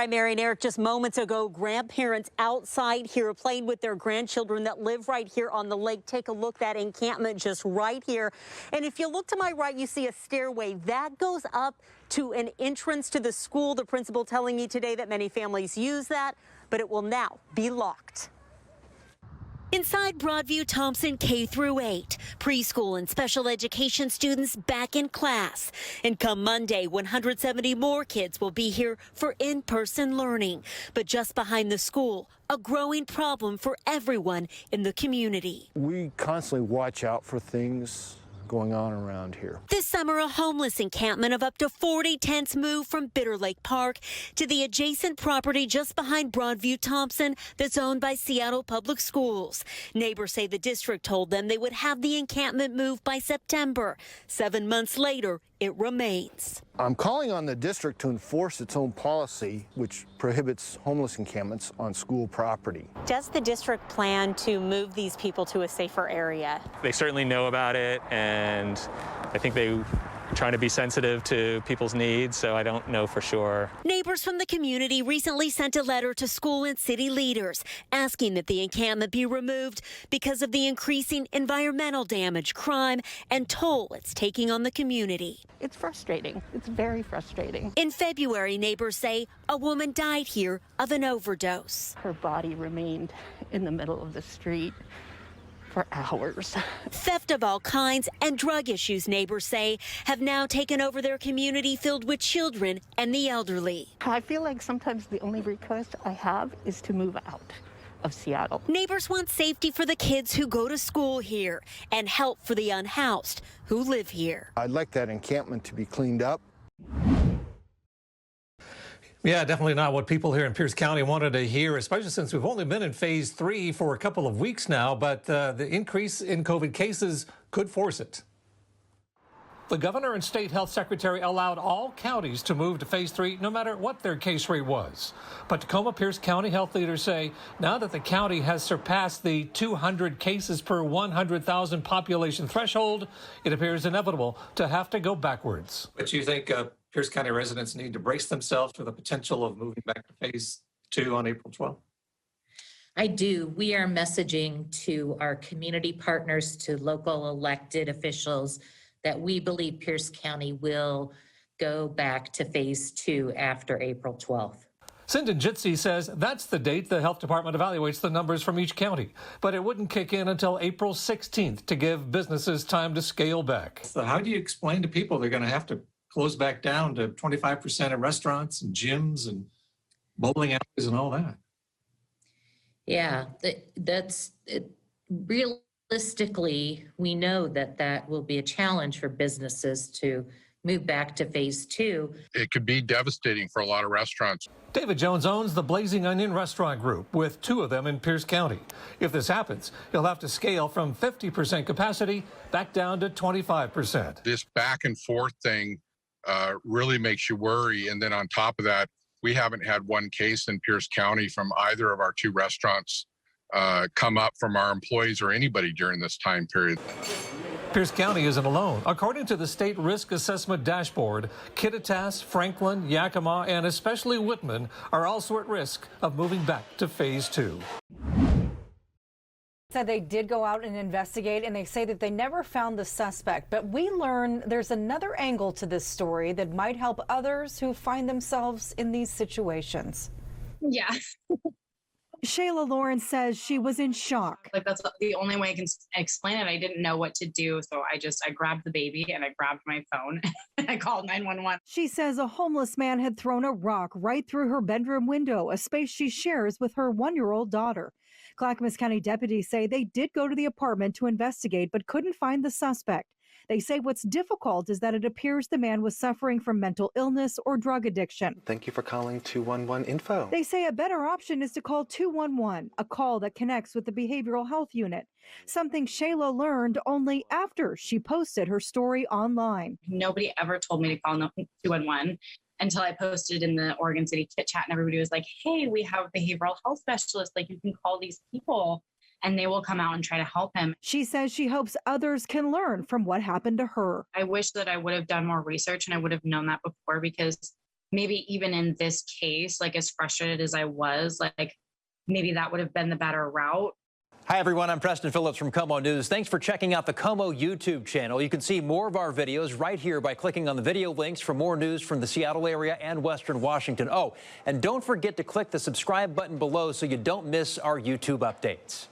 Right, Mary and Eric, just moments ago, grandparents outside here playing with their grandchildren that live right here on the lake. Take a look, that encampment just right here. And if you look to my right, you see a stairway that goes up to an entrance to the school. The principal telling me today that many families use that, but it will now be locked. Inside Broadview Thompson K through 8, preschool and special education students back in class. And come Monday, 170 more kids will be here for in-person learning. But just behind the school, a growing problem for everyone in the community. We constantly watch out for things going on around here. This summer, a homeless encampment of up to 40 tents moved from Bitter Lake Park to the adjacent property just behind Broadview Thompson that's owned by Seattle Public Schools. Neighbors say the district told them they would have the encampment moved by September. 7 months later, it remains. I'm calling on the district to enforce its own policy, which prohibits homeless encampments on school property. Does the district plan to move these people to a safer area? They certainly know about it, and I think they're trying to be sensitive to people's needs, so I don't know for sure. Neighbors from the community recently sent a letter to school and city leaders asking that the encampment be removed because of the increasing environmental damage, crime, and toll it's taking on the community. It's frustrating. It's very frustrating. In February, neighbors say a woman died here of an overdose. Her body remained in the middle of the street for hours. Theft of all kinds and drug issues, neighbors say, have now taken over their community filled with children and the elderly. I feel like sometimes the only request I have is to move out of Seattle. Neighbors want safety for the kids who go to school here and help for the unhoused who live here. I'd like that encampment to be cleaned up. Yeah, definitely not what people here in Pierce County wanted to hear, especially since we've only been in phase 3 for a couple of weeks now, but the increase in COVID cases could force it. The governor and state health secretary allowed all counties to move to phase 3 no matter what their case rate was. But Tacoma Pierce County health leaders say now that the county has surpassed the 200 cases per 100,000 population threshold, it appears inevitable to have to go backwards. But you think Pierce County residents need to brace themselves for the potential of moving back to phase 2 on April 12th? I do. We are messaging to our community partners, to local elected officials, that we believe Pierce County will go back to phase 2 after April 12th. Sinton Jitsi says that's the date the health department evaluates the numbers from each county, but it wouldn't kick in until April 16th to give businesses time to scale back. So how do you explain to people they're going to have to close back down to 25% of restaurants and gyms and bowling alleys and all that? Yeah, that's it. Realistically, we know that that will be a challenge for businesses to move back to phase 2. It could be devastating for a lot of restaurants. David Jones owns the Blazing Onion restaurant group, with 2 of them in Pierce County. If this happens, he'll have to scale from 50% capacity back down to 25%. This back and forth thing really makes you worry. And then on top of that, we haven't had one case in Pierce County from either of our 2 restaurants come up from our employees or anybody during this time period. Pierce County isn't alone. According to the State Risk Assessment Dashboard, Kittitas, Franklin, Yakima, and especially Whitman are also at risk of moving back to phase 2. Said they did go out and investigate, and they say that they never found the suspect. But we learn there's another angle to this story that might help others who find themselves in these situations. Yeah. Shayla Lawrence says she was in shock. Like, that's the only way I can explain it. I didn't know what to do. So I grabbed the baby and I grabbed my phone and I called 911. She says a homeless man had thrown a rock right through her bedroom window, a space she shares with her 1-year-old daughter. Clackamas County deputies say they did go to the apartment to investigate, but couldn't find the suspect. They say what's difficult is that it appears the man was suffering from mental illness or drug addiction. Thank you for calling 211 Info. They say a better option is to call 211, a call that connects with the behavioral health unit, something Shayla learned only after she posted her story online. Nobody ever told me to call 211 until I posted in the Oregon City Chit Chat, and everybody was like, hey, we have a behavioral health specialist. Like, you can call these people and they will come out and try to help him. She says she hopes others can learn from what happened to her. I wish that I would have done more research and I would have known that before, because maybe even in this case, like as frustrated as I was, like maybe that would have been the better route. Hi, everyone. I'm Preston Phillips from KOMO News. Thanks for checking out the KOMO YouTube channel. You can see more of our videos right here by clicking on the video links for more news from the Seattle area and Western Washington. Oh, and don't forget to click the subscribe button below so you don't miss our YouTube updates.